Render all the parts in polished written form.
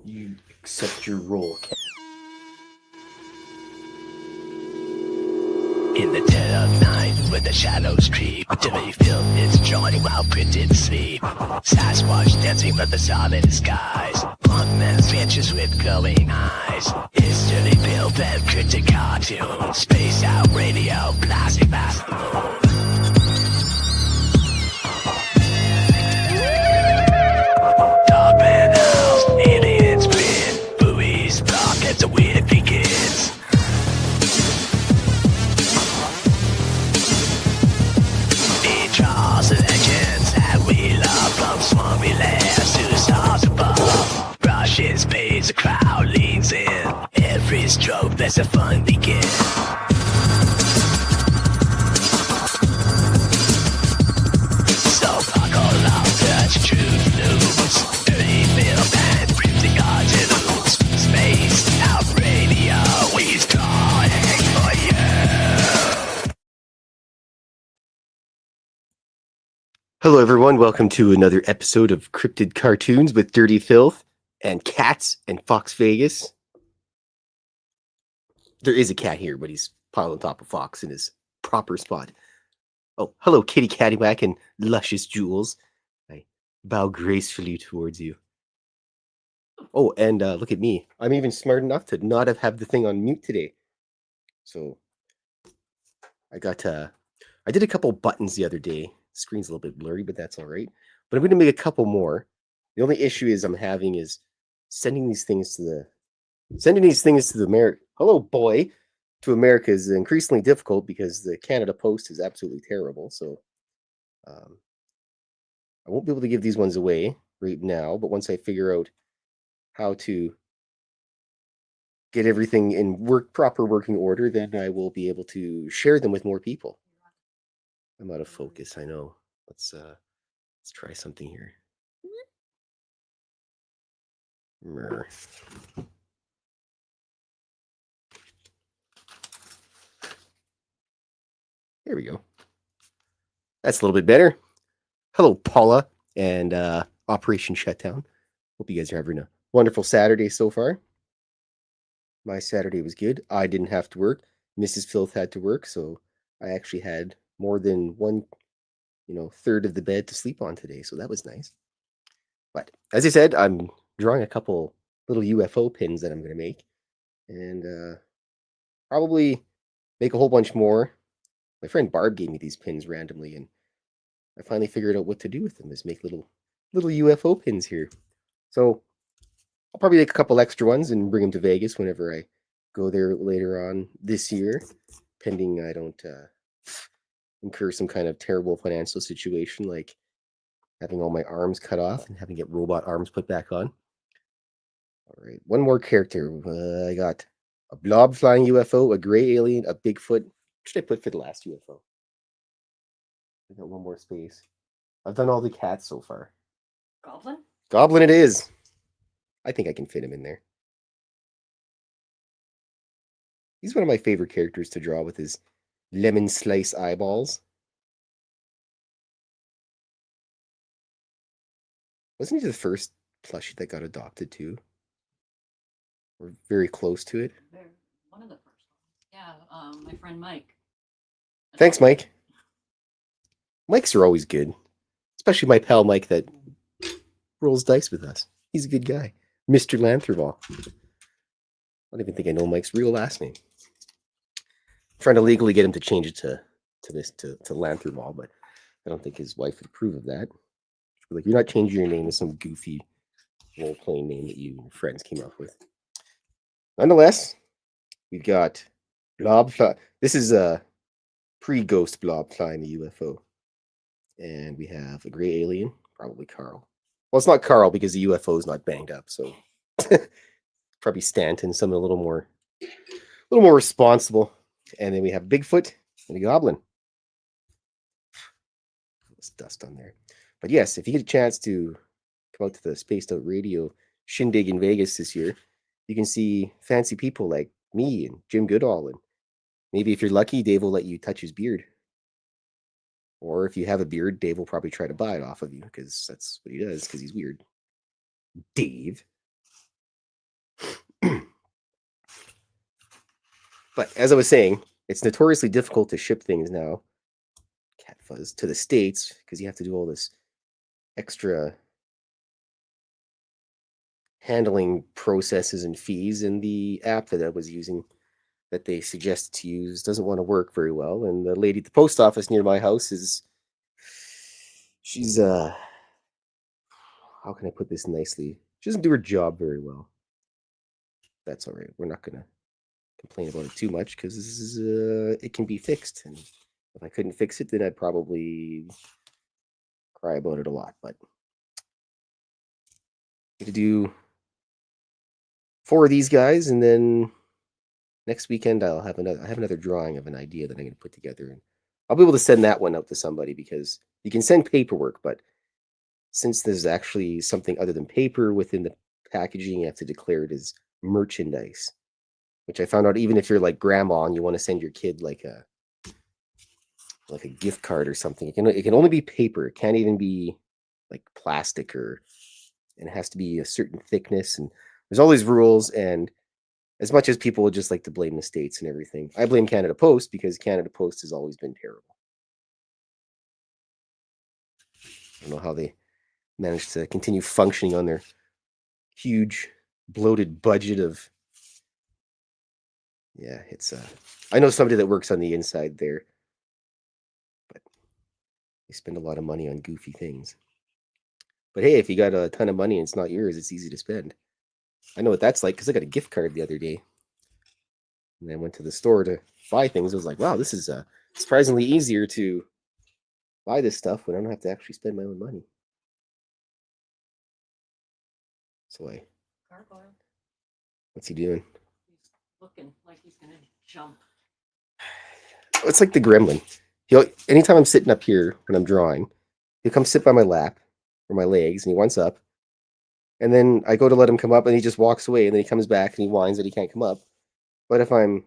You accept your role. In the dead of night, when the shadows creep, Timmy Fylth is joining while Cryptid sleep. Sasquatch dancing with the solid skies. Monkman stretches with glowing eyes. History built and Cryptid cartoons. Space out radio, blasting past the moon. Dogman howls, aliens grin. Buoys block as the wind begins. Draws legends that we love, from swarmy lairs to the stars above. Russian space, the crowd leans in. Every stroke lets the fun begin. So buckle up, touch truth news. Dirty film and printing cartoons. Space out radio, we's calling for you. Hello, everyone. Welcome to another episode of Cryptid Cartoons with Dirty Fylth and Cats and Fox Vegas. There is a cat here, but he's piled on top of Fox in his proper spot. Oh, hello, Kitty Cattywack and Luscious Jewels. I bow gracefully towards you. Oh, and look at me. I'm even smart enough to not have the thing on mute today. So I did a couple buttons the other day. The screen's a little bit blurry, but that's all right. But I'm going to make a couple more. The only issue I'm having is sending these things to the America. Hello, boy. To America is increasingly difficult because the Canada Post is absolutely terrible. So I won't be able to give these ones away right now. But once I figure out how to get everything in proper working order, then I will be able to share them with more people. I'm out of focus, I know. Let's try something here. Mer. There we go. That's a little bit better. Hello, Paula and Operation Shutdown. Hope you guys are having a wonderful Saturday so far. My Saturday was good. I didn't have to work. Mrs. Fylth had to work, so I actually had more than one, third of the bed to sleep on today, so that was nice. But as I said, I'm drawing a couple little UFO pins that I'm going to make, and probably make a whole bunch more. My friend Barb gave me these pins randomly, and I finally figured out what to do with them, is make little UFO pins here. So I'll probably make a couple extra ones and bring them to Vegas whenever I go there later on this year, pending I don't incur some kind of terrible financial situation like having all my arms cut off and having to get robot arms put back on. All right, one more character. I got a blob flying UFO, a gray alien, a Bigfoot. What should I put for the last UFO? I got one more space. I've done all the cats so far. Goblin? Goblin it is. I think I can fit him in there. He's one of my favorite characters to draw with his lemon slice eyeballs. Wasn't he the first plushie that got adopted too? Or very close to it? They're one of the first ones. Yeah, my friend Mike. Thanks, Mike. Mikes are always good. Especially my pal Mike that rolls dice with us. He's a good guy. Mr. Lantherval. I don't even think I know Mike's real last name. I'm trying to legally get him to change it to Lantherval, but I don't think his wife would approve of that. Like, you're not changing your name to some goofy role-playing name that you and your friends came up with. Nonetheless, we've got Blob. This is a pre-ghost Blob flying the UFO. And we have a gray alien, probably Carl. Well, it's not Carl because the UFO is not banged up, so probably Stanton, someone a little more responsible. And then we have Bigfoot and a goblin. There's dust on there. But yes, if you get a chance to come out to the Spaced Out Radio shindig in Vegas this year, you can see fancy people like me and Jim Goodall, and maybe if you're lucky, Dave will let you touch his beard. Or if you have a beard, Dave will probably try to buy it off of you because that's what he does, because he's weird. Dave. But as I was saying, it's notoriously difficult to ship things now, cat fuzz, to the States because you have to do all this extra handling processes and fees. And the app that I was using that they suggested to use doesn't want to work very well. And the lady at the post office near my house she's how can I put this nicely? She doesn't do her job very well. That's all right. We're not gonna complain about it too much because it can be fixed. And if I couldn't fix it, then I'd probably cry about it a lot. But I to do 4 of these guys, and then next weekend I have another drawing of an idea that I'm going to put together, and I'll be able to send that one out to somebody because you can send paperwork, but since there's actually something other than paper within the packaging, you have to declare it as merchandise, which I found out even if you're like grandma and you want to send your kid like a gift card or something, it can only be paper. It can't even be like plastic, and it has to be a certain thickness, and there's all these rules. And as much as people would just like to blame the States and everything, I blame Canada Post because Canada Post has always been terrible. I don't know how they managed to continue functioning on their huge bloated budget of, yeah, it's I know somebody that works on the inside there, but they spend a lot of money on goofy things. But hey, if you got a ton of money and it's not yours, it's easy to spend. I know what that's like because I got a gift card the other day. And I went to the store to buy things. I was like, wow, this is surprisingly easier to buy this stuff when I don't have to actually spend my own money. So Gargoyle. What's he doing? He's looking like he's gonna jump. It's like the gremlin. Anytime I'm sitting up here when I'm drawing, he'll come sit by my lap or my legs, and he wants up. And then I go to let him come up, and he just walks away, and then he comes back, and he whines that he can't come up. But if I'm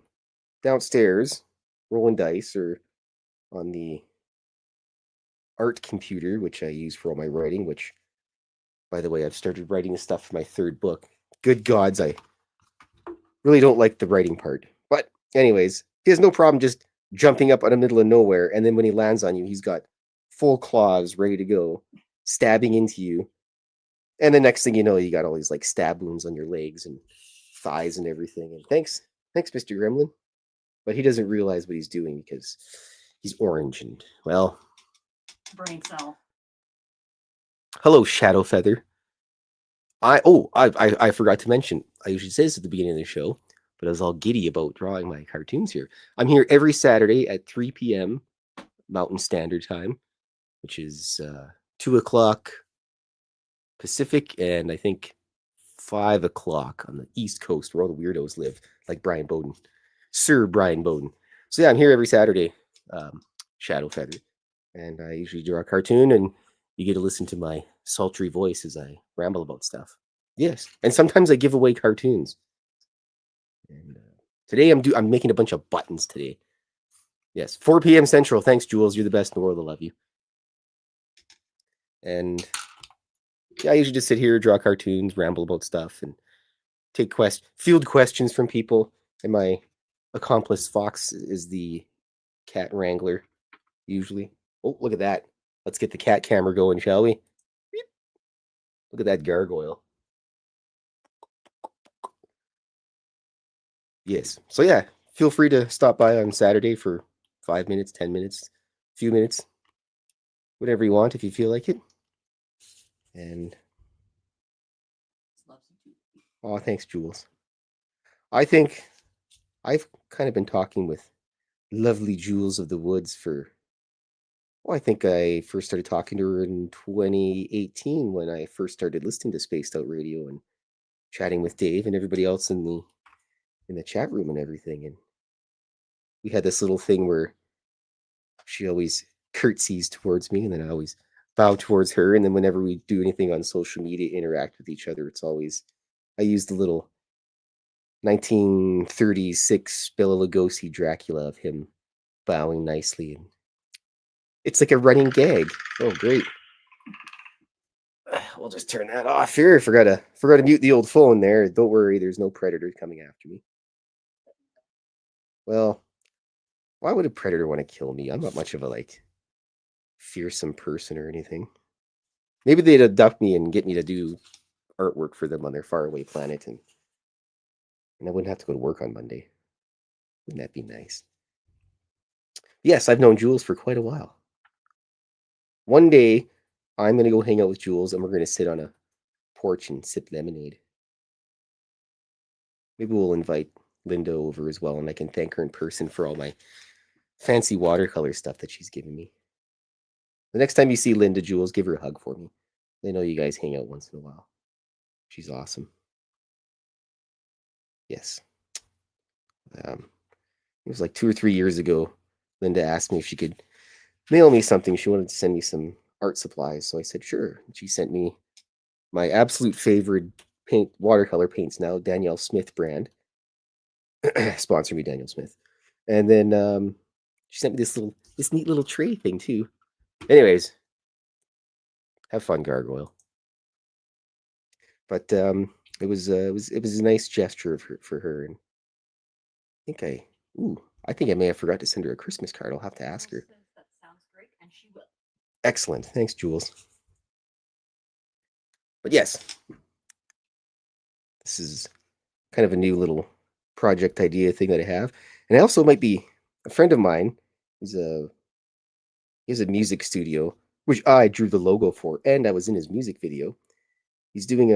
downstairs rolling dice or on the art computer, which I use for all my writing, which, by the way, I've started writing the stuff for my 3rd book. Good gods, I really don't like the writing part. But anyways, he has no problem just jumping up out of the middle of nowhere, and then when he lands on you, he's got full claws ready to go, stabbing into you. And the next thing you know, you got all these like stab wounds on your legs and thighs and everything. And thanks, Mr. Gremlin. But he doesn't realize what he's doing because he's orange and, well, Brain cell. hello, Shadow Feather. I forgot to mention, I usually say this at the beginning of the show, but I was all giddy about drawing my cartoons here. I'm here every Saturday at 3 p.m. Mountain Standard Time, which is 2 o'clock Pacific, and I think 5 o'clock on the East Coast where all the weirdos live, like Brian Bowden, Sir Brian Bowden. So yeah, I'm here every Saturday, Shadow Feather, and I usually draw a cartoon, and you get to listen to my sultry voice as I ramble about stuff. Yes, and sometimes I give away cartoons. And today I'm making a bunch of buttons today. Yes, 4 p.m. Central. Thanks, Jules. You're the best in the world. I love you. And yeah, I usually just sit here, draw cartoons, ramble about stuff, and take field questions from people. And my accomplice Fox is the cat wrangler, usually. Oh, look at that. Let's get the cat camera going, shall we? Beep. Look at that gargoyle. Yes. So yeah, feel free to stop by on Saturday for 5 minutes, 10 minutes, a few minutes, whatever you want if you feel like it. And oh, thanks, Jules. I think I've kind of been talking with lovely Jules of the Woods for, I think I first started talking to her in 2018 when I first started listening to Spaced Out Radio and chatting with Dave and everybody else in the chat room and everything. And we had this little thing where she always curtsies towards me, and then I always bow towards her. And then whenever we do anything on social media, interact with each other, it's always, I use the little 1936 Bela Lugosi Dracula of him bowing nicely. And it's like a running gag. Oh, great. We'll just turn that off here. Forgot to mute the old phone there. Don't worry, there's no predator coming after me. Well, why would a predator want to kill me? I'm not much of a like fearsome person or anything. Maybe they'd abduct me and get me to do artwork for them on their faraway planet, and I wouldn't have to go to work on Monday. Wouldn't that be nice? Yes, I've known Jules for quite a while. One day, I'm going to go hang out with Jules, and we're going to sit on a porch and sip lemonade. Maybe we'll invite Linda over as well, and I can thank her in person for all my fancy watercolor stuff that she's given me. The next time you see Linda, Jules, give her a hug for me. I know you guys hang out once in a while. She's awesome. Yes. It was like 2 or 3 years ago. Linda asked me if she could mail me something. She wanted to send me some art supplies, so I said sure. And she sent me my absolute favorite watercolor paints now, Danielle Smith brand. Sponsor me, Danielle Smith. And then she sent me this neat little tray thing too. Anyways, have fun, Gargoyle. But it was a nice gesture for her, and I think I may have forgot to send her a Christmas card. I'll have to ask her. That sounds great, and she will. Excellent, thanks, Jules. But yes, this is kind of a new little project idea thing that I have, and I also might be a friend of mine. He has a music studio, which I drew the logo for, and I was in his music video. He's doing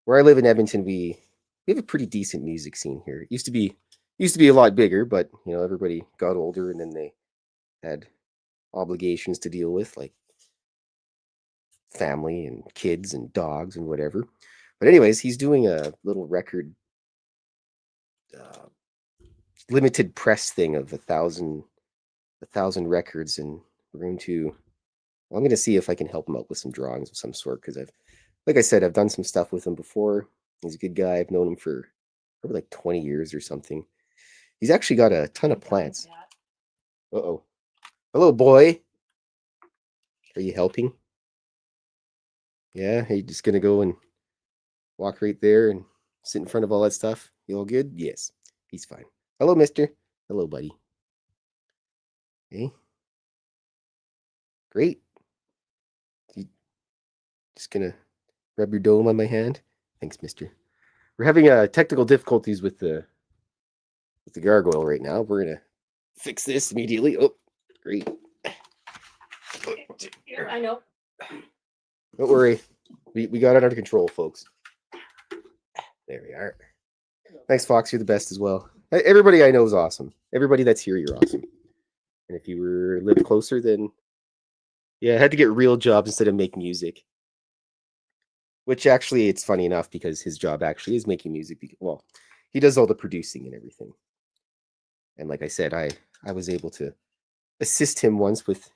where I live in Edmonton, we have a pretty decent music scene here. It used to be a lot bigger, but everybody got older and then they had obligations to deal with, like family and kids and dogs and whatever. But anyways, he's doing a little record limited press thing of 1,000 records, and I'm going to see if I can help him out with some drawings of some sort, because like I said, I've done some stuff with him before. He's a good guy. I've known him for probably like 20 years or something. He's actually got a ton of plants. Uh-oh. Hello, boy. Are you helping? Yeah, are you just going to go and walk right there and sit in front of all that stuff? You all good? Yes, he's fine. Hello, mister. Hello, buddy. Hey. Great. You just going to rub your dome on my hand? Thanks, mister. We're having technical difficulties with the gargoyle right now. We're going to fix this immediately. Oh, great. I know. Don't worry. We got it under control, folks. There we are. Thanks, Fox. You're the best as well. Everybody I know is awesome. Everybody that's here, you're awesome. And if you live closer, then yeah, I had to get real jobs instead of make music. Which actually, it's funny enough because his job actually is making music. Well, he does all the producing and everything. And like I said, I was able to assist him once with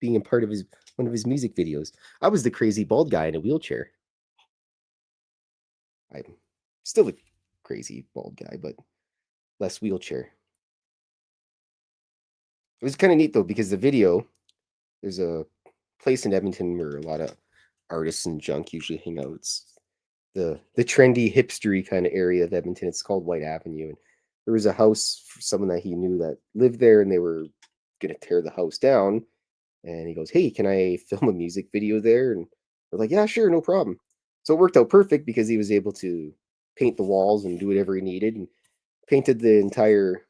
being a part of one of his music videos. I was the crazy bald guy in a wheelchair. I'm still a crazy bald guy, but less wheelchair. It was kind of neat though, because the video, there's a place in Edmonton where a lot of artists and junk usually hang out. It's the trendy hipstery kind of area of Edmonton. It's called White Avenue, and there was a house for someone that he knew that lived there, and they were gonna tear the house down. And he goes, "Hey, can I film a music video there?" And we're like, "Yeah, sure, no problem." So it worked out perfect because he was able to paint the walls and do whatever he needed, and painted the entire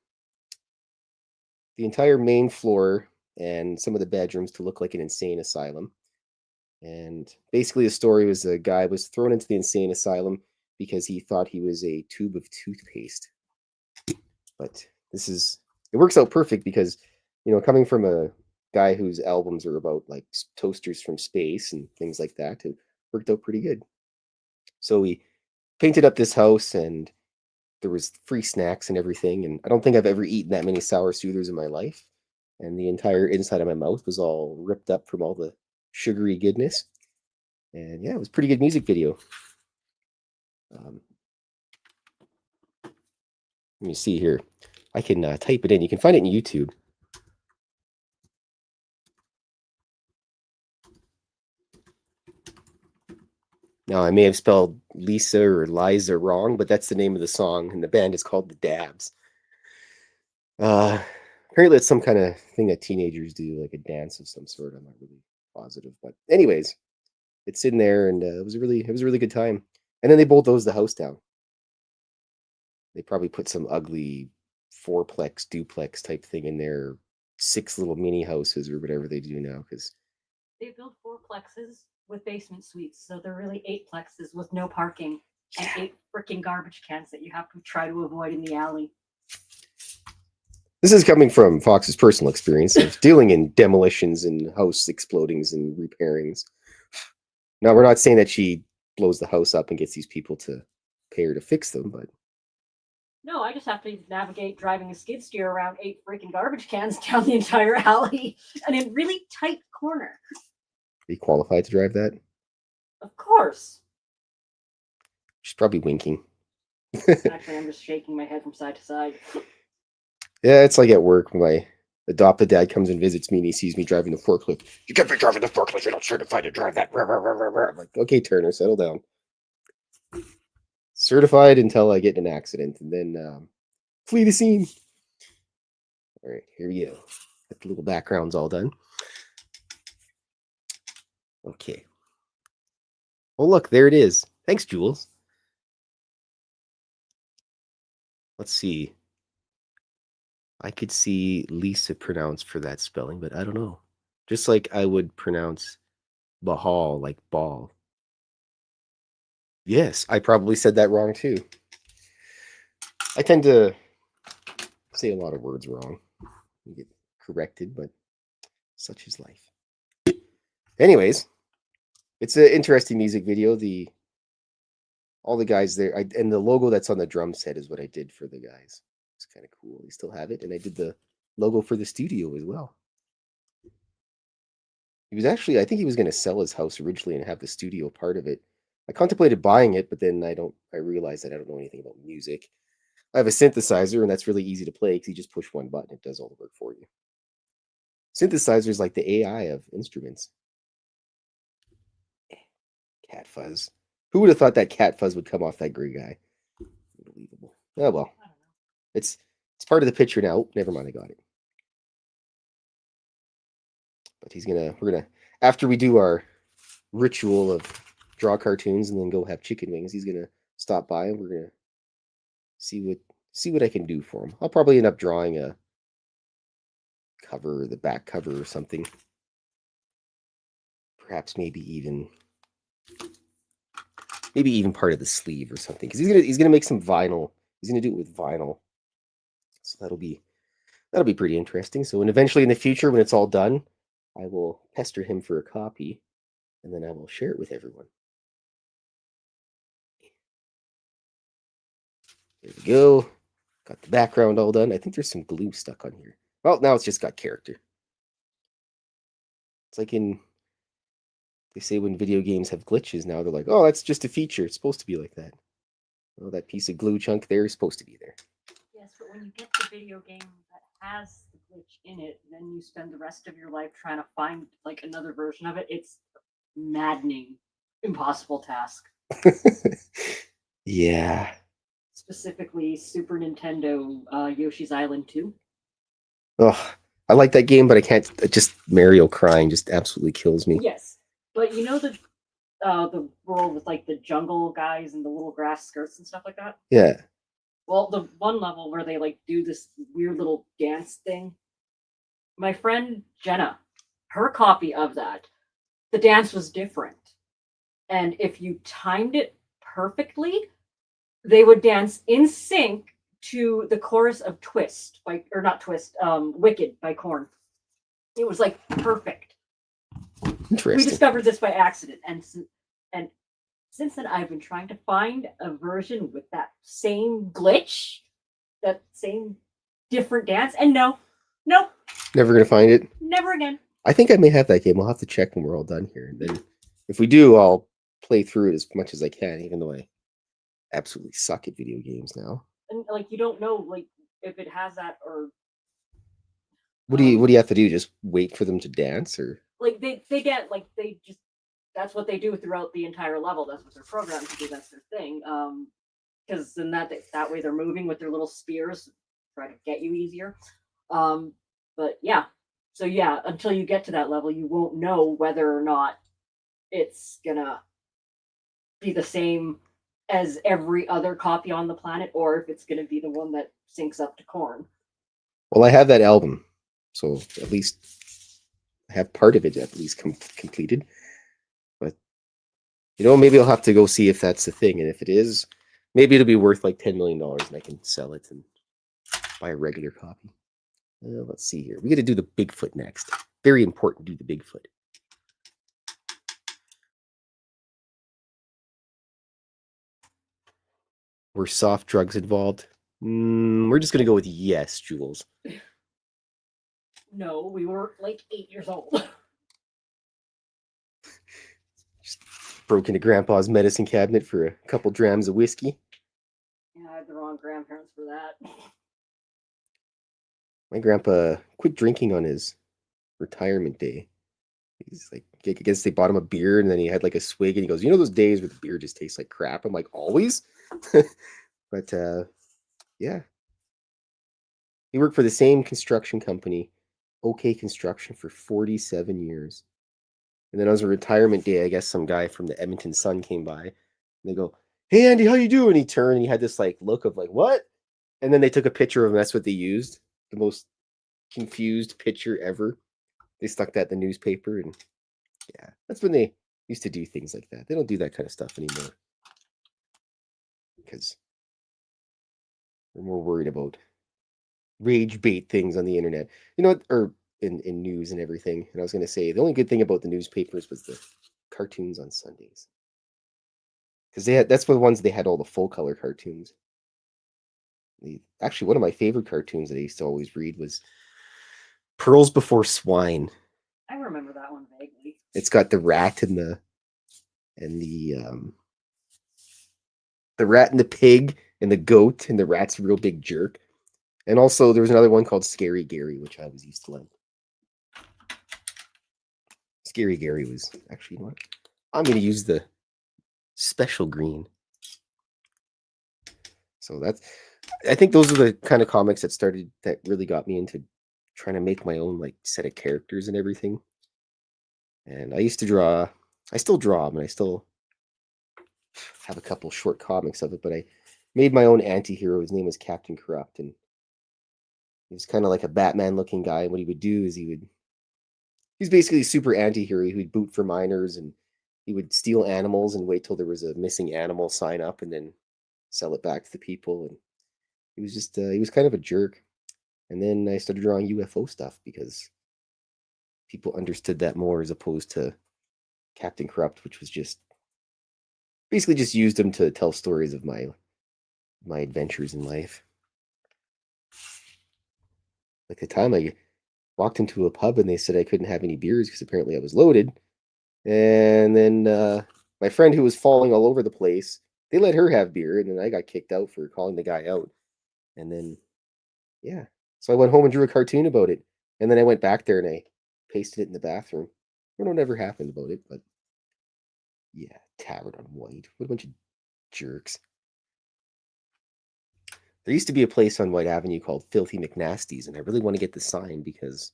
main floor and some of the bedrooms to look like an insane asylum. And basically the story was a guy was thrown into the insane asylum because he thought he was a tube of toothpaste. But it works out perfect because, coming from a guy whose albums are about like toasters from space and things like that, it worked out pretty good. So we painted up this house, and there was free snacks and everything. And I don't think I've ever eaten that many sour soothers in my life. And the entire inside of my mouth was all ripped up from all the sugary goodness. And yeah, it was a pretty good music video. Let me see here. I can type it in. You can find it in YouTube. Now, I may have spelled Lisa or Liza wrong, but that's the name of the song, and the band is called The Dabs. Apparently it's some kind of thing that teenagers do, like a dance of some sort. I'm not really positive, but anyways, it's in there, and it was a really good time. And then they bulldozed the house down. They probably put some ugly fourplex, duplex type thing in there, 6 little mini houses or whatever they do now. Because They build fourplexes with basement suites, so they're really eightplexes with no parking and 8 freaking garbage cans that you have to try to avoid in the alley. this is coming from Fox's personal experience of dealing in demolitions and house explodings and repairings. Now, we're not saying that she blows the house up and gets these people to pay her to fix them, but No, I just have to navigate driving a skid steer around 8 freaking garbage cans down the entire alley and in really tight corner. are you qualified to drive that? Of course. She's probably winking. Actually, I'm just shaking my head from side to side. Yeah, it's like at work when my adopted dad comes and visits me and he sees me driving the forklift. You can't be driving the forklift. You're not certified to drive that. I'm like, okay, Turner, settle down. Certified until I get in an accident and then flee the scene. All right, here we go. Got the little backgrounds all done. Okay. Oh, look, there it is. Thanks, Jules. Let's see. I could see Lisa pronounced for that spelling, but I don't know. Just like I would pronounce Bahal like ball. Yes, I probably said that wrong too. I tend to say a lot of words wrong. You get corrected, but such is life. Anyways, it's an interesting music video. All the guys there, and the logo that's on the drum set is what I did for the guys. It's kind of cool. They still have it, and I did the logo for the studio as well. He was actually, I think he was going to sell his house originally and have the studio part of it. I contemplated buying it, but then I realized that I don't know anything about music. I have a synthesizer, and that's really easy to play because you just push one button, it does all the work for you. Synthesizer is like the AI of instruments. Cat fuzz. Who would have thought that cat fuzz would come off that gray guy? Unbelievable. Oh well. It's part of the picture now. Oh, never mind, I got it. But we're gonna after we do our ritual of draw cartoons and then go have chicken wings, he's gonna stop by and we're gonna see what I can do for him. I'll probably end up drawing a cover, the back cover or something. Perhaps maybe even part of the sleeve or something. Because he's gonna make some vinyl. He's gonna do it with vinyl. So that'll be pretty interesting. So and eventually in the future, when it's all done, I will pester him for a copy, and then I will share it with everyone. There we go. Got the background all done. I think there's some glue stuck on here. Well, now it's just got character. It's like they say when video games have glitches now, they're like, oh, that's just a feature. It's supposed to be like that. Well, that piece of glue chunk there is supposed to be there. Yes, but when you get the video game that has the glitch in it, then you spend the rest of your life trying to find like another version of it. It's maddening, impossible task. Yeah. Specifically, Super Nintendo Yoshi's Island 2. Oh, I like that game, but I can't. Just Mario crying just absolutely kills me. Yes, but you know the world with like the jungle guys and the little grass skirts and stuff like that. Yeah. Well, the one level where they like do this weird little dance thing. My friend Jenna, her copy of that, the dance was different, and if you timed it perfectly, they would dance in sync to the chorus of Twist Wicked by Korn. It was like perfect. Interesting. We discovered this by accident, and since then I've been trying to find a version with that same glitch, that same different dance, and nope, Never gonna find it. never again. I think I may have that game. I'll have to check when we're all done here, and then if we do, I'll play through it as much as I can, even though I absolutely suck at video games now. And like you don't know like if it has that or what do you have to do? Just wait for them to dance, or like they get like they just that's what they do throughout the entire level. That's what they're programmed to do. That's their thing. Because then that way they're moving with their little spears. try to get you easier. But yeah, so yeah, until you get to that level, you won't know whether or not it's gonna be the same as every other copy on the planet, or if it's gonna be the one that syncs up to Corn. Well, I have that album, so at least I have part of it at least completed. But maybe I'll have to go see if that's the thing, and if it is, maybe it'll be worth like $10 million, and I can sell it and buy a regular copy. Let's see here. We got to do the Bigfoot next. Very important to do the Bigfoot. Were soft drugs involved? We're just going to go with yes, Jules. No, we were like 8 years old. Just broke into Grandpa's medicine cabinet for a couple drams of whiskey. Yeah, I had the wrong grandparents for that. My grandpa quit drinking on his retirement day. He's like, I guess they bought him a beer, and then he had like a swig, and he goes, those days where the beer just tastes like crap? I'm like, always? But yeah. He worked for the same construction company, OK Construction, for 47 years. And then on his retirement day, I guess some guy from the Edmonton Sun came by, and they go, "Hey, Andy, how you doing?" He turned, and he had this like look of like, "What?" And then they took a picture of him. That's what they used. The most confused picture ever. They stuck that in the newspaper, and yeah, that's when they used to do things like that. They don't do that kind of stuff anymore because they're more worried about rage bait things on the internet, or in news and everything. And I was going to say, the only good thing about the newspapers was the cartoons on Sundays, because that's the ones they had all the full color cartoons. Actually, one of my favorite cartoons that I used to always read was Pearls Before Swine. I remember that one vaguely. It's got the rat and the rat and the pig and the goat, and the rat's a real big jerk. And also there was another one called Scary Gary, which I always used to like. Scary Gary was actually, what? I'm going to use the special green. So I think those are the kind of comics that really got me into trying to make my own like set of characters and everything. And I used to draw. I still draw them, and I still have a couple short comics of it. But I made my own anti-hero. His name was Captain Corrupt, and he was kind of like a Batman-looking guy. And what he would do is he's basically a super anti-hero. He would boot for miners, and he would steal animals and wait till there was a missing animal sign up, and then sell it back to the people. And he was just he was kind of a jerk. And then I started drawing UFO stuff because people understood that more, as opposed to Captain Corrupt, which was just basically just used him to tell stories of my adventures in life. Like the time I walked into a pub and they said I couldn't have any beers because apparently I was loaded. And then my friend, who was falling all over the place, they let her have beer, and then I got kicked out for calling the guy out. And then, yeah. So I went home and drew a cartoon about it. And then I went back there and I pasted it in the bathroom. I don't know, never happened about it, but yeah, Tavern on White. What a bunch of jerks. There used to be a place on White Avenue called Filthy McNasty's, and I really want to get the sign because,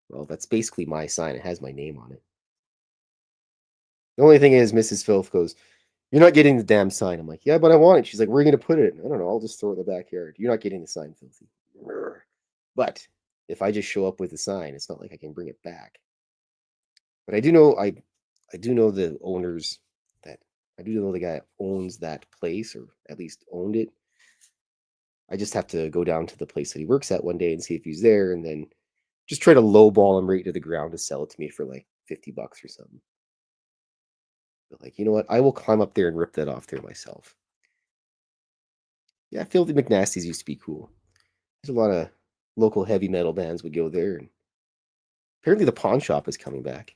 well, that's basically my sign. It has my name on it. The only thing is, Mrs. Fylth goes, "You're not getting the damn sign." I'm like, "Yeah, but I want it." She's like, "Where are you going to put it?" I don't know. I'll just throw it in the backyard. "You're not getting the sign, Filthy." But if I just show up with the sign, it's not like I can bring it back. But I do know the owners I do know the guy that owns that place, or at least owned it. I just have to go down to the place that he works at one day and see if he's there, and then just try to lowball him right to the ground to sell it to me for like $50 or something. But like, you know what? I will climb up there and rip that off there myself. Yeah, Filthy McNasty's used to be cool. There's a lot of local heavy metal bands would go there, and apparently the pawn shop is coming back,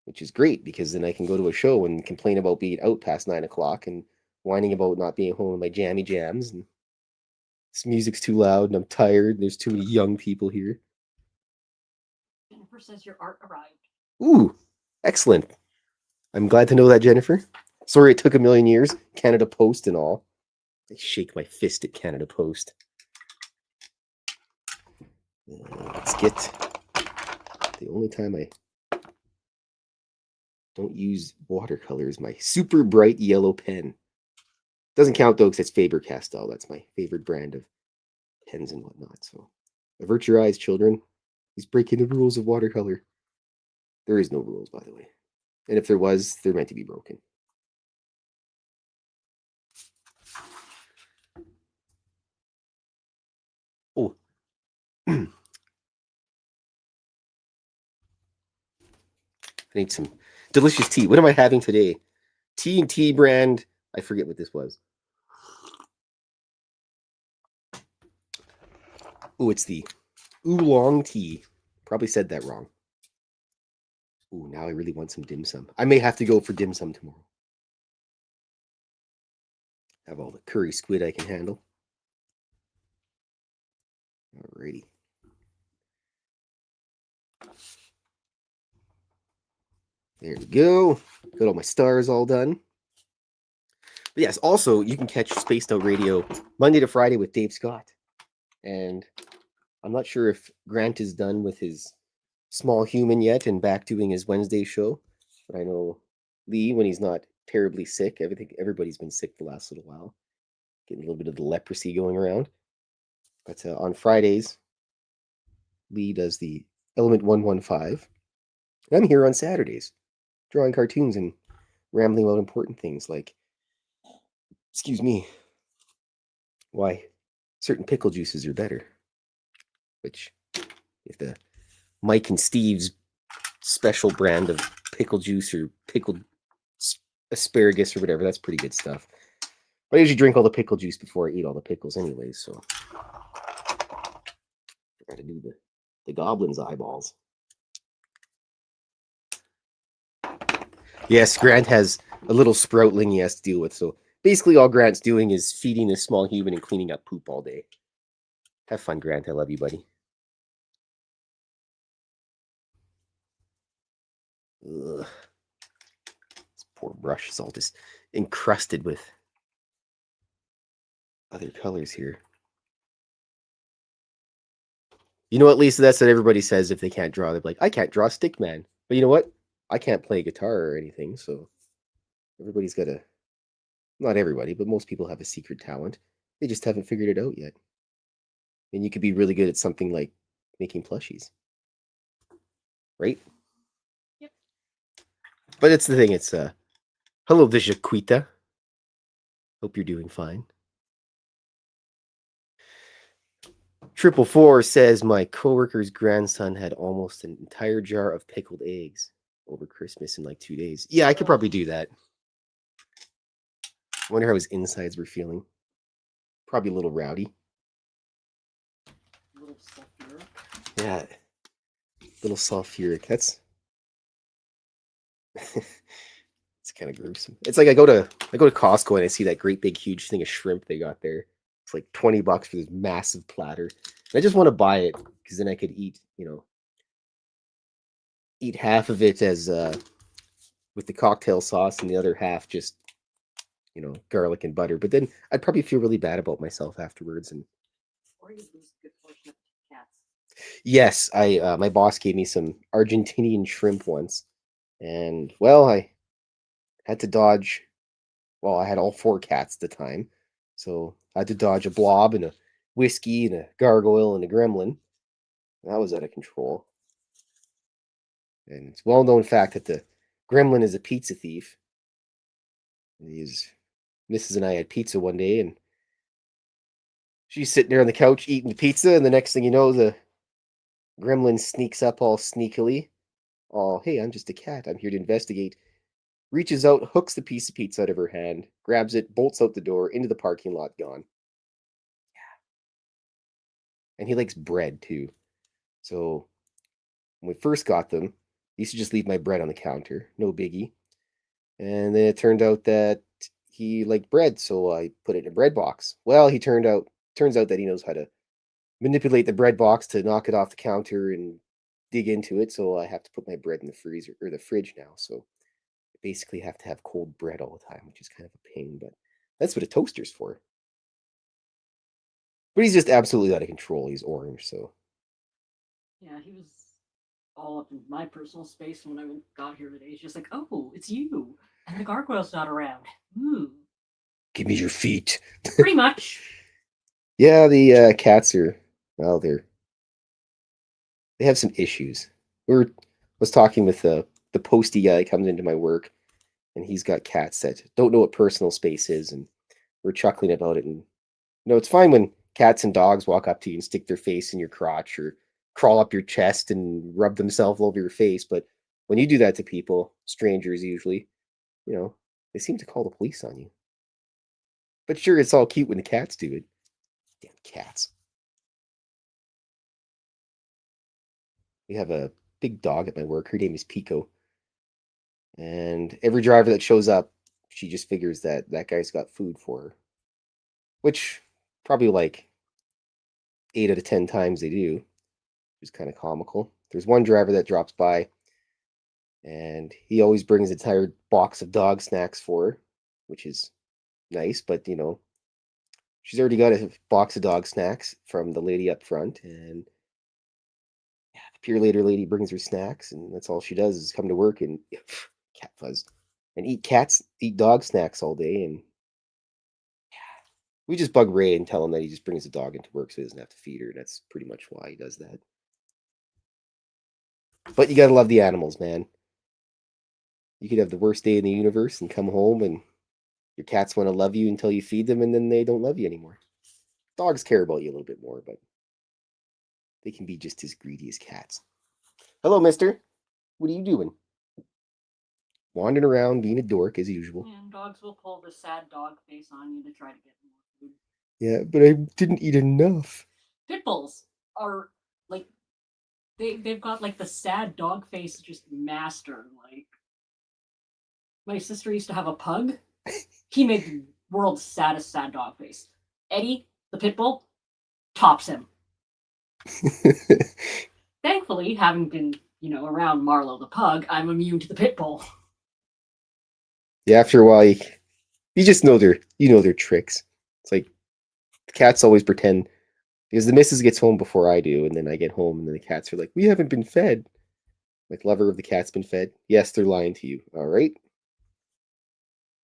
which is great because then I can go to a show and complain about being out past 9 o'clock and whining about not being home with my jammy jams, and this music's too loud and I'm tired and there's too many young people here. Jennifer says your art arrived. Ooh, excellent. I'm glad to know that, Jennifer. Sorry it took a million years, Canada Post and all. I shake my fist at Canada Post. Let's get the only time I don't use watercolors, my super bright yellow pen. Doesn't count though, because it's Faber-Castell. That's my favorite brand of pens and whatnot. So avert your eyes, children. He's breaking the rules of watercolor. There is no rules, by the way. And if there was, they're meant to be broken. Oh. I need some delicious tea. What am I having today? T&T brand. I forget what this was. Oh, it's the oolong tea. Probably said that wrong. Ooh, now I really want some dim sum. I may have to go for dim sum tomorrow. Have all the curry squid I can handle. Alrighty. There we go. Got all my stars all done. But yes, also, you can catch Spaced Out Radio Monday to Friday with Dave Scott. And I'm not sure if Grant is done with his Small Human yet and back doing his Wednesday show. But I know Lee, when he's not terribly sick, everybody's been sick the last little while. Getting a little bit of the leprosy going around. But on Fridays, Lee does the Element 115. And I'm here on Saturdays, drawing cartoons and rambling about important things like, excuse me, why certain pickle juices are better. Which, if the Mike and Steve's special brand of pickle juice or pickled asparagus or whatever, that's pretty good stuff. But I usually drink all the pickle juice before I eat all the pickles anyways, so I gotta do the goblin's eyeballs. Yes, Grant has a little sproutling he has to deal with, so basically all Grant's doing is feeding this small human and cleaning up poop all day. Have fun, Grant. I love you, buddy. Ugh. This poor brush is all just encrusted with other colors here. You know what, Lisa? That's what everybody says if they can't draw. They're like, I can't draw Stickman. But you know what? I can't play guitar or anything, so everybody's got a... Not everybody, but most people have a secret talent. They just haven't figured it out yet. And you could be really good at something like making plushies. Right? Yep. But it's the thing, it's hello, Vishaquita. Hope you're doing fine. 444 says my coworker's grandson had almost an entire jar of pickled eggs over Christmas in like 2 days. Yeah, I could probably do that. I wonder how his insides were feeling. Probably a little rowdy. A little sulfuric. Yeah. Little sulfuric. That's it's kind of gruesome. It's like I go to Costco and I see that great big huge thing of shrimp they got there. It's like $20 for this massive platter. And I just want to buy it because then I could eat, eat half of it as with the cocktail sauce and the other half just, garlic and butter. But then I'd probably feel really bad about myself afterwards. And Or you lose a good portion of cats. yes, my boss gave me some Argentinian shrimp once, and well, I had to dodge. Well, I had all 4 cats at the time, so I had to dodge a blob and a whiskey and a gargoyle and a gremlin. That was out of control. And it's a well-known fact that the gremlin is a pizza thief. Mrs. and I had pizza one day, and she's sitting there on the couch eating the pizza, and the next thing you know, the gremlin sneaks up all sneakily. Oh, hey, I'm just a cat. I'm here to investigate. Reaches out, hooks the piece of pizza out of her hand, grabs it, bolts out the door, into the parking lot, gone. Yeah. And he likes bread, too. So, when we first got them, I used to just leave my bread on the counter. No biggie. And then it turned out that he liked bread, so I put it in a bread box. Well, turns out that he knows how to manipulate the bread box to knock it off the counter and dig into it, so I have to put my bread in the freezer or the fridge now. So I basically have to have cold bread all the time, which is kind of a pain, but that's what a toaster's for. But he's just absolutely out of control. He's orange, so Yeah, he was all up in my personal space when I got here today. He's just like, "Oh, it's you," and the gargoyle's not around. Ooh, give me your feet. pretty much. Yeah, the cats are well, they have some issues. Was talking with the postie guy that comes into my work, and he's got cats that don't know what personal space is, and we're chuckling about it. And it's fine when cats and dogs walk up to you and stick their face in your crotch or crawl up your chest and rub themselves all over your face, but when you do that to people, strangers usually, they seem to call the police on you. But sure, it's all cute when the cats do it. Damn cats. We have a big dog at my work. Her name is Pico. And every driver that shows up, she just figures that that guy's got food for her. Which probably like 8 out of 10 times they do, which is kind of comical. There's one driver that drops by, and he always brings an entire box of dog snacks for her, which is nice. But she's already got a box of dog snacks from the lady up front, and yeah, the pure later lady brings her snacks, and that's all she does is come to work and cat fuzz and eat dog snacks all day. And we just bug Ray and tell him that he just brings the dog into work so he doesn't have to feed her. That's pretty much why he does that. But you gotta love the animals, man. You could have the worst day in the universe and come home and your cats want to love you until you feed them, and then they don't love you anymore. Dogs care about you a little bit more, but they can be just as greedy as cats. Hello, mister. What are you doing? Wandering around, being a dork as usual. And dogs will pull the sad dog face on you to try to get more food. Yeah, but I didn't eat enough. Pit bulls are like they've got like the sad dog face just mastered. Like my sister used to have a pug. He made the world's saddest sad dog face. Eddie, the pit bull, tops him. Thankfully, having been, around Marlowe the pug, I'm immune to the pit bull. Yeah, after a while, you just know their tricks. It's like the cats always pretend because the missus gets home before I do, and then I get home, and then the cats are like, "We haven't been fed." Like, lover of the cat's been fed. Yes, they're lying to you. All right,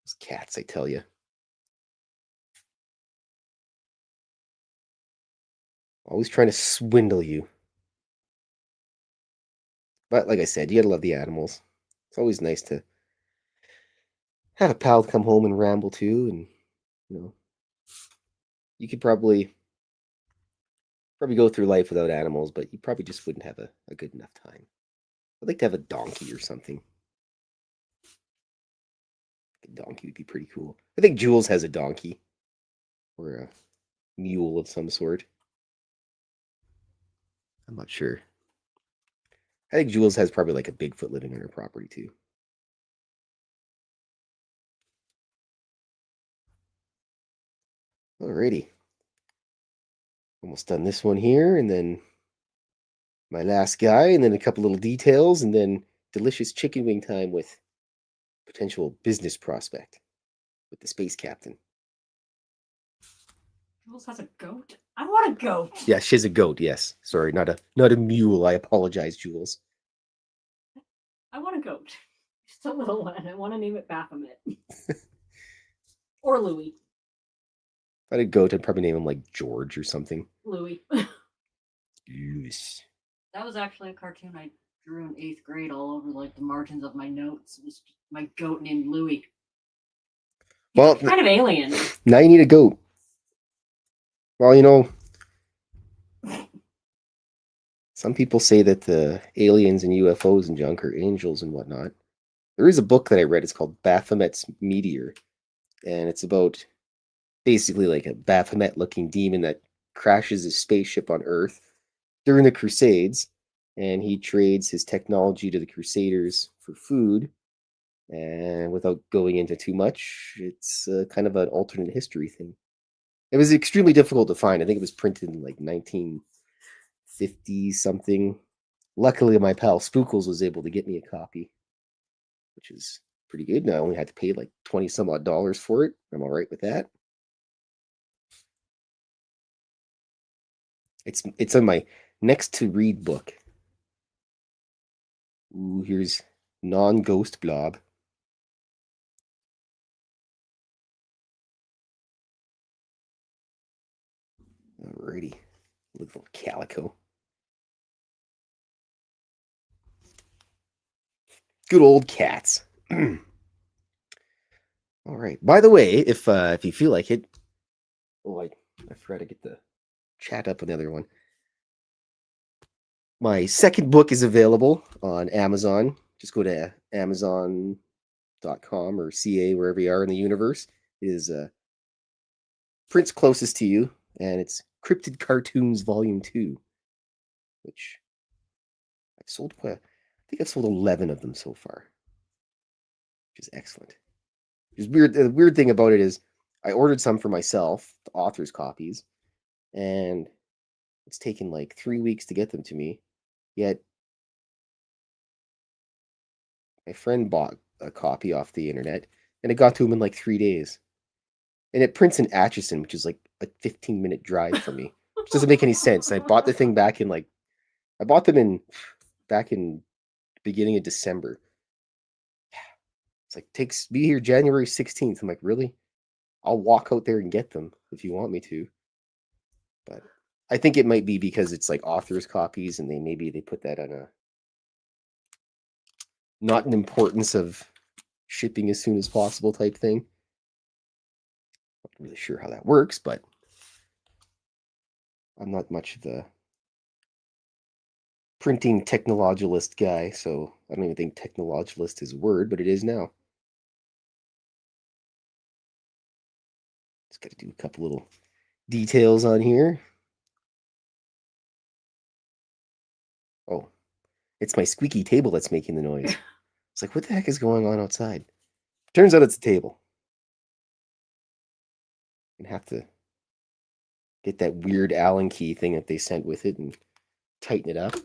those cats, I tell you, always trying to swindle you. But like I said, you gotta love the animals. It's always nice to have a pal come home and ramble too, and you could probably go through life without animals, but you probably just wouldn't have a good enough time. I'd like to have a donkey or something. A donkey would be pretty cool. I think Jules has a donkey or a mule of some sort. I'm not sure. I think Jules has probably like a Bigfoot living on her property too. Alrighty. Almost done this one here, and then my last guy, and then a couple little details, and then delicious chicken wing time with potential business prospect with the space captain. Jules has a goat. I want a goat. Yeah, she's a goat. Yes, sorry, not a mule. I apologize, Jules. I want a goat. Just a little one. I want to name it Baphomet or Louis. If I had a goat, I'd probably name him like George or something. Louis. Louis. That was actually a cartoon I drew in 8th grade all over like the margins of my notes. It was my goat named Louis. Well, kind of alien. Now you need a goat. Well, some people say that the aliens and UFOs and junk are angels and whatnot. There is a book that I read. It's called Baphomet's Meteor, and it's about basically like a Baphomet-looking demon that crashes his spaceship on Earth during the Crusades, and he trades his technology to the Crusaders for food. And without going into too much, it's kind of an alternate history thing. It was extremely difficult to find. I think it was printed in like 1950 something. Luckily, my pal Spookles was able to get me a copy, which is pretty good. And I only had to pay like 20 some odd dollars for it. I'm all right with that. It's on my next to read book. Ooh, here's non-ghost blob. Alrighty, little calico. Good old cats. All right. By the way, if you feel like it, oh, I forgot to get the chat up on the other one. My second book is available on Amazon. Just go to Amazon.com or CA, wherever you are in the universe. It is print's closest to you, and it's Cryptid Cartoons Volume 2, which I've sold quite. I think I've sold 11 of them so far, which is excellent. It's weird. The weird thing about it is I ordered some for myself, the author's copies, and it's taken like 3 weeks to get them to me. Yet my friend bought a copy off the internet, and it got to him in like 3 days. And it prints in Atchison, which is like a 15-minute drive for me, which doesn't make any sense. I bought the thing back in I bought them back in beginning of December. It's like, be here January 16th. I'm like, really? I'll walk out there and get them if you want me to. But I think it might be because it's like author's copies, and maybe they put that on a not an importance of shipping as soon as possible type thing. Not really sure how that works, but I'm not much of a printing technologist guy, so I don't even think technologist is a word, but it is now. Just got to do a couple little details on here. Oh, it's my squeaky table that's making the noise. It's like, what the heck is going on outside? Turns out it's a table. I'm gonna have to get that weird Allen key thing that they sent with it and tighten it up.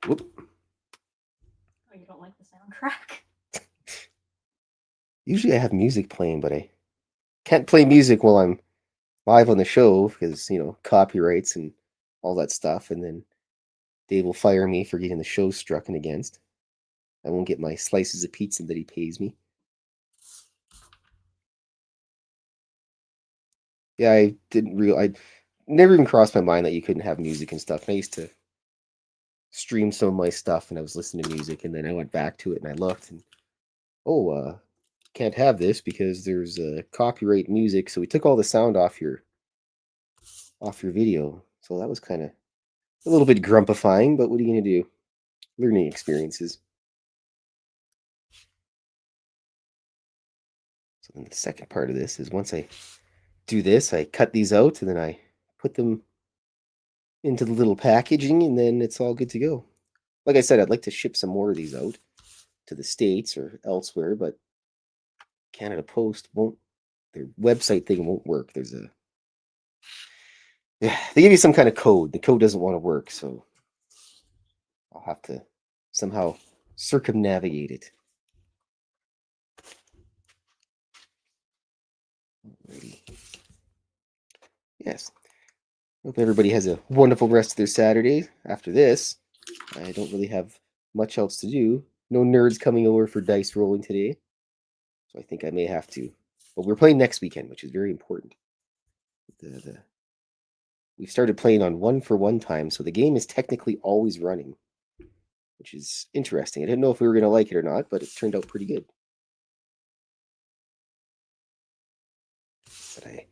Whoop. Oh, you don't like the soundtrack? Usually I have music playing, but I can't play music while I'm live on the show because, copyrights and all that stuff. And then Dave will fire me for getting the show struck against. I won't get my slices of pizza that he pays me. Yeah, I never even crossed my mind that you couldn't have music and stuff. I used to stream some of my stuff and I was listening to music, and then I went back to it and I looked and can't have this because there's copyright music. So we took all the sound off your video. So that was kind of a little bit grumpifying, but what are you gonna do? Learning experiences. So then the second part of this is once I do this, I cut these out and then I put them into the little packaging, and then it's all good to go. Like I said, I'd like to ship some more of these out to the States or elsewhere, but Canada Post their website thing won't work. They give you some kind of code. The code doesn't want to work, so I'll have to somehow circumnavigate it. Alrighty. Yes. Hope everybody has a wonderful rest of their Saturday. After this, I don't really have much else to do. No nerds coming over for dice rolling today, so I think I may have to. But we're playing next weekend, which is very important. We've started playing on 1-for-1 time, so the game is technically always running, which is interesting. I didn't know if we were going to like it or not, but it turned out pretty good. But I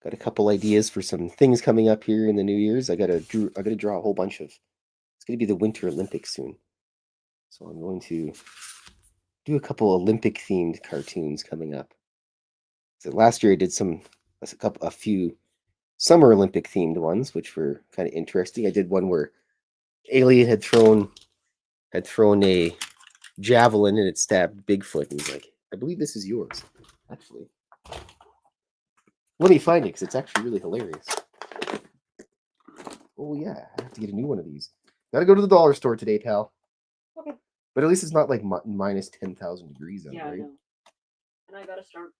got a couple ideas for some things coming up here in the New Year's. I got to draw a whole bunch of. It's going to be the Winter Olympics soon, so I'm going to do a couple Olympic themed cartoons coming up. So last year I did a few Summer Olympic themed ones, which were kind of interesting. I did one where Alien had thrown a javelin and it stabbed Bigfoot, and he's like, "I believe this is yours." Actually, let me find it because it's actually really hilarious. Oh yeah, I have to get a new one of these. Gotta go to the dollar store today, pal. Okay. But at least it's not like minus 10,000 degrees out, Yeah, right? I know. And I gotta start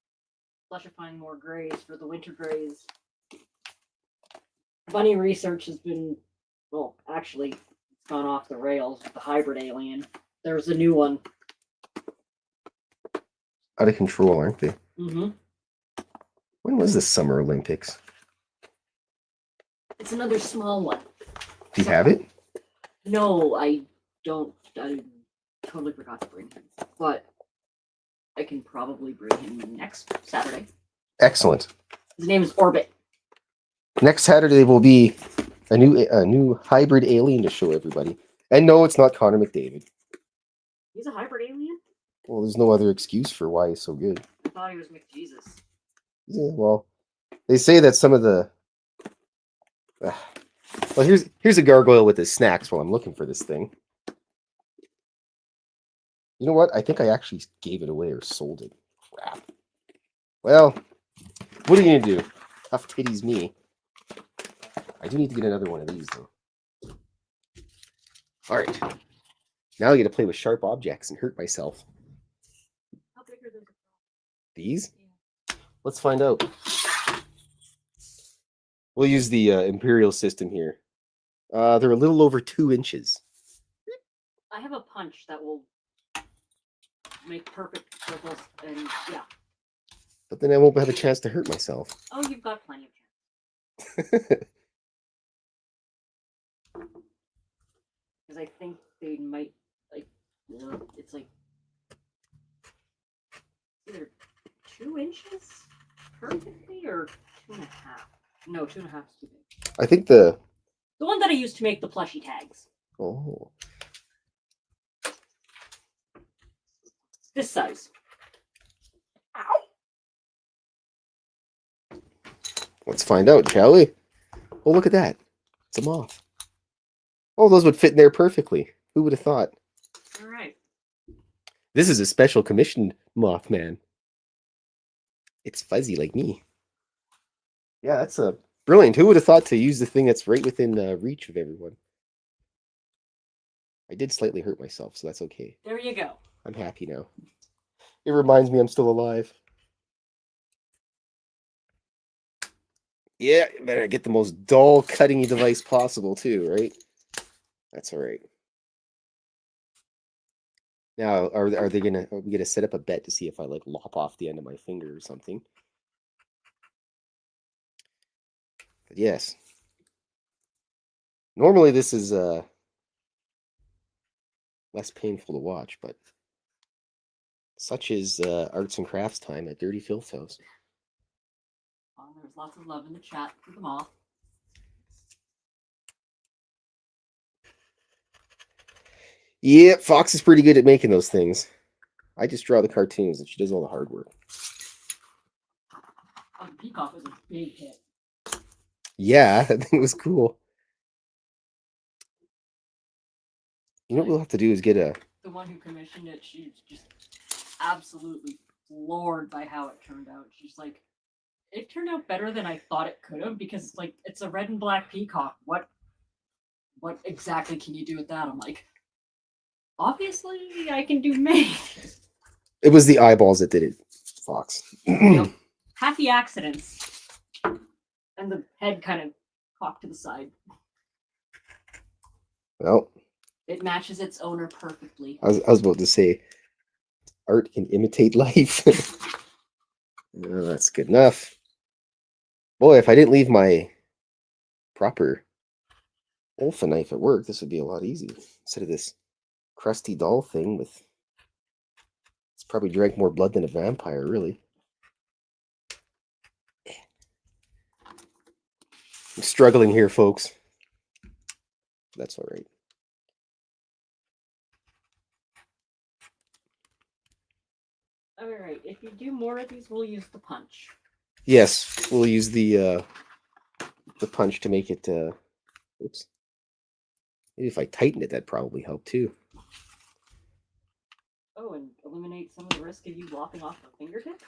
flushifying more grays for the winter grays. Funny research has been, well, actually, it's gone off the rails with the hybrid alien. There's a new one. Out of control, aren't they? Mm-hmm. When was the Summer Olympics? It's another small one. Do you have it? No, I don't. I totally forgot to bring him. But I can probably bring him next Saturday. Excellent. His name is Orbit. Next Saturday will be a new hybrid alien to show everybody. And no, it's not Connor McDavid. He's a hybrid alien? Well, there's no other excuse for why he's so good. I thought he was McJesus. Yeah, well, they say that some of the... well, here's a gargoyle with his snacks while I'm looking for this thing. You know what? I think I actually gave it away or sold it. Crap. Well, what are you going to do? Tough titties me. I do need to get another one of these, though. All right. Now I get to play with sharp objects and hurt myself. How big are those? These? Yeah. Let's find out. We'll use the Imperial system here. They're a little over 2 inches. I have a punch that will make perfect circles, and yeah. But then I won't have a chance to hurt myself. Oh, you've got plenty of chance. Because I think they might, like, it's like either 2 inches perfectly or 2.5. No, 2.5 is too big. I think the one that I used to make the plushie tags. Oh. This size. Ow. Let's find out, shall we? Oh, look at that. It's a moth. Oh, those would fit in there perfectly. Who would have thought? All right. This is a special commissioned Mothman. It's fuzzy like me. Yeah, that's a brilliant. Who would have thought to use the thing that's right within reach of everyone? I did slightly hurt myself, so that's okay. There you go. I'm happy now. It reminds me I'm still alive. Yeah, better get the most dull cutting device possible too, right? That's all right. Now, are we gonna set up a bet to see if I like lop off the end of my finger or something? But yes. Normally this is less painful to watch, but such is arts and crafts time at Dirty Fylth House. Oh, there's lots of love in the chat for them all. Yeah, Fox is pretty good at making those things. I just draw the cartoons and she does all the hard work. Oh, the peacock was a big hit. Yeah, I think it was cool. You know what we'll have to do is get a... The one who commissioned it, she was just absolutely floored by how it turned out. She's like, it turned out better than I thought it could have, because like it's a red and black peacock. What exactly can you do with that? I'm like, obviously I can do many. It was the eyeballs that did it, Fox. Yep. Happy accidents. And the head kind of cocked to the side. Well, it matches its owner perfectly. I was about to say, art can imitate life. Oh, that's good enough. Boy, if I didn't leave my proper Olfa knife at work, this would be a lot easier. Instead of this crusty doll thing with... It's probably drank more blood than a vampire, really. I'm struggling here, folks. That's all right. All right, if you do more of these, we'll use the punch. Yes, we'll use the punch to make it... oops. Maybe if I tighten it, that'd probably help too. Oh, and eliminate some of the risk of you lopping off the fingertip?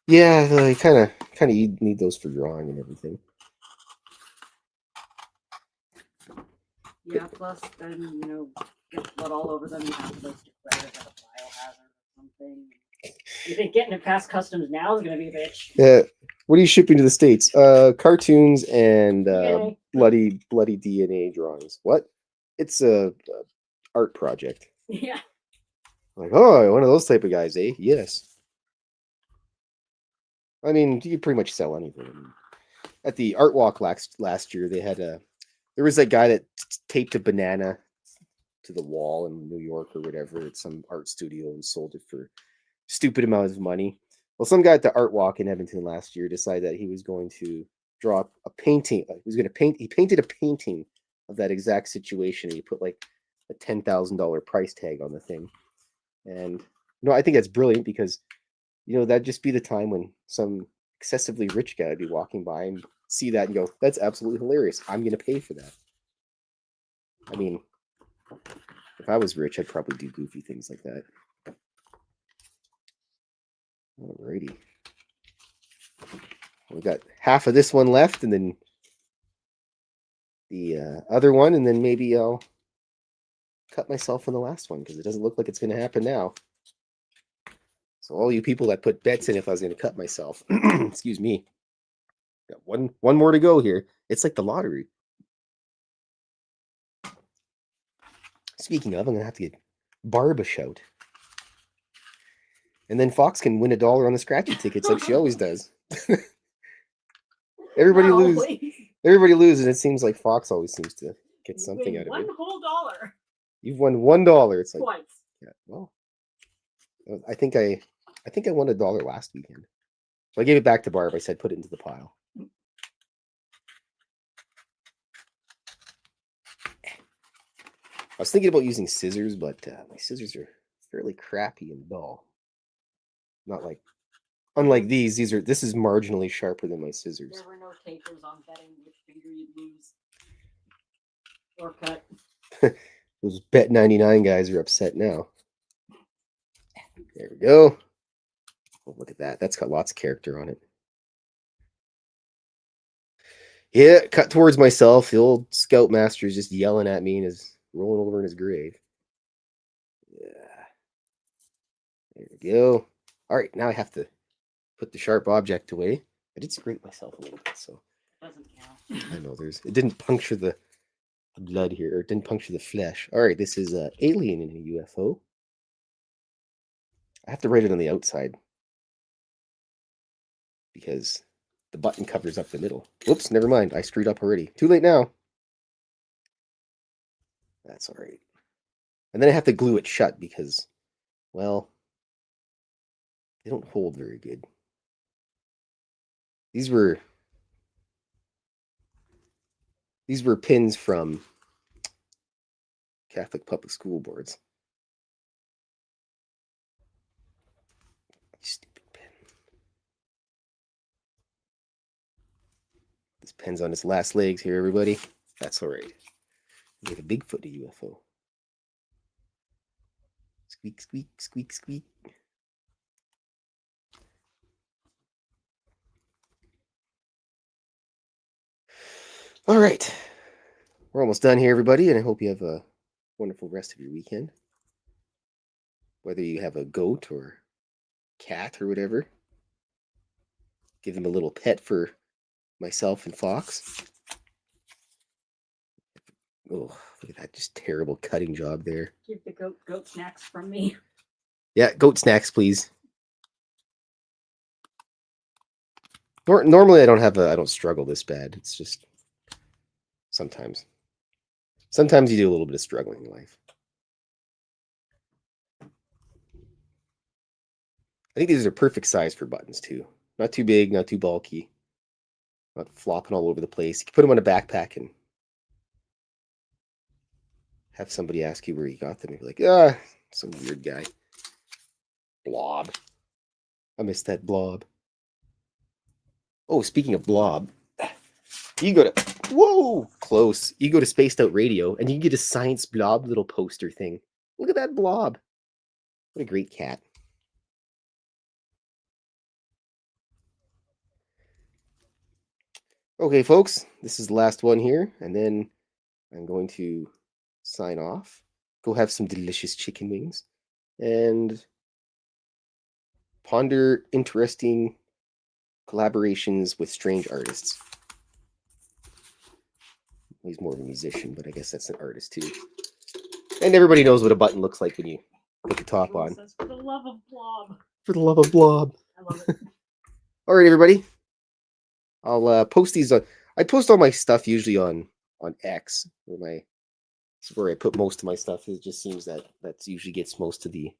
Yeah, I kind of need those for drawing and everything. Yeah, plus then, you know, get blood all over them, you have those declared as like a biohazard or something. You think getting it past customs now is going to be a bitch? Yeah, What are you shipping to the States? Cartoons and DNA. bloody DNA drawings. What? It's a art project. Yeah. Like, oh, one of those type of guys, eh? Yes. I mean, you could pretty much sell anything. At the art walk last year, they had there was that guy that taped a banana to the wall in New York or whatever at some art studio and sold it for stupid amounts of money. Well, some guy at the art walk in Edmonton last year decided that he was going to draw a painting. He was going to paint. He painted a painting of that exact situation, and he put like a $10,000 price tag on the thing. And I think that's brilliant because that'd just be the time when some excessively rich guy would be walking by and see that and go, "That's absolutely hilarious. I'm going to pay for that." I mean, if I was rich, I'd probably do goofy things like that. Alrighty. We've got half of this one left, and then the other one, and then maybe I'll cut myself on the last one because it doesn't look like it's going to happen now. So all you people that put bets in if I was going to cut myself, excuse me. Got one more to go here. It's like the lottery. Speaking of, I'm going to have to get Barb a shout. And then Fox can win $1 on the scratchy tickets like she always does. Everybody loses, and it seems like Fox always seems to get something out of it. One whole dollar. You've won $1. It's like twice. Yeah, well, I think I won $1 last weekend. So I gave it back to Barb. I said, put it into the pile. I was thinking about using scissors, but my scissors are fairly crappy and dull. Not like, unlike these. This is marginally sharper than my scissors. There were no takers on betting which finger you'd lose or cut. Those Bet 99 guys are upset now. There we go. Oh, look at that. That's got lots of character on it. Yeah, cut towards myself. The old Scoutmaster is just yelling at me and is rolling over in his grave. Yeah. There we go. All right, now I have to put the sharp object away. I did scrape myself a little bit, so. Doesn't count. I know it didn't puncture the blood here, or it didn't puncture the flesh. All right, this is Alien in a UFO. I have to write it on the outside because the button covers up the middle. Whoops, never mind. I screwed up already. Too late now. That's all right. And then I have to glue it shut because, well, they don't hold very good. These were pins from Catholic public school boards. Stupid pen. This pen's on its last legs here, everybody. That's all right. We have a Bigfoot UFO. Squeak, squeak, squeak, squeak. All right. We're almost done here, everybody, and I hope you have a wonderful rest of your weekend. Whether you have a goat or cat or whatever, give them a little pet for myself and Fox. Oh, look at that just terrible cutting job there. Keep the goat snacks from me. Yeah, goat snacks, please. Normally I don't struggle this bad. It's just sometimes you do a little bit of struggling in life. I think these are perfect size for buttons too. Not too big, not too bulky. Not flopping all over the place. You can put them on a backpack and have somebody ask you where you got them. You're like, some weird guy. Blob. I miss that blob. Oh, speaking of blob, you go to close. You go to Spaced Out Radio and you can get a science blob little poster thing. Look at that blob. What a great cat. Okay, folks, this is the last one here, and then I'm going to sign off. Go have some delicious chicken wings and ponder interesting collaborations with strange artists. He's more of a musician, but I guess that's an artist too. And everybody knows what a button looks like when you put the top on. Says, for the love of blob. For the love of blob. I love it. All right, everybody. I'll post these on. I post all my stuff usually on X, where I put most of my stuff. It just seems that usually gets most of the.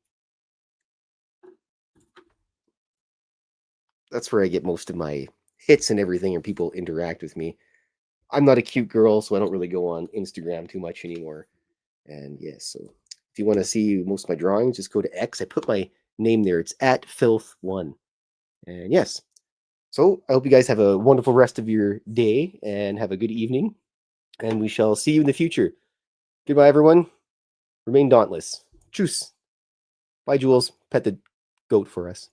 That's where I get most of my hits and everything, and people interact with me. I'm not a cute girl, so I don't really go on Instagram too much anymore. And yes, so if you want to see most of my drawings, just go to X. I put my name there. It's at Fylth1. And yes. So I hope you guys have a wonderful rest of your day and have a good evening. And we shall see you in the future. Goodbye, everyone. Remain dauntless. Tschüss. Bye, Jules. Pet the goat for us.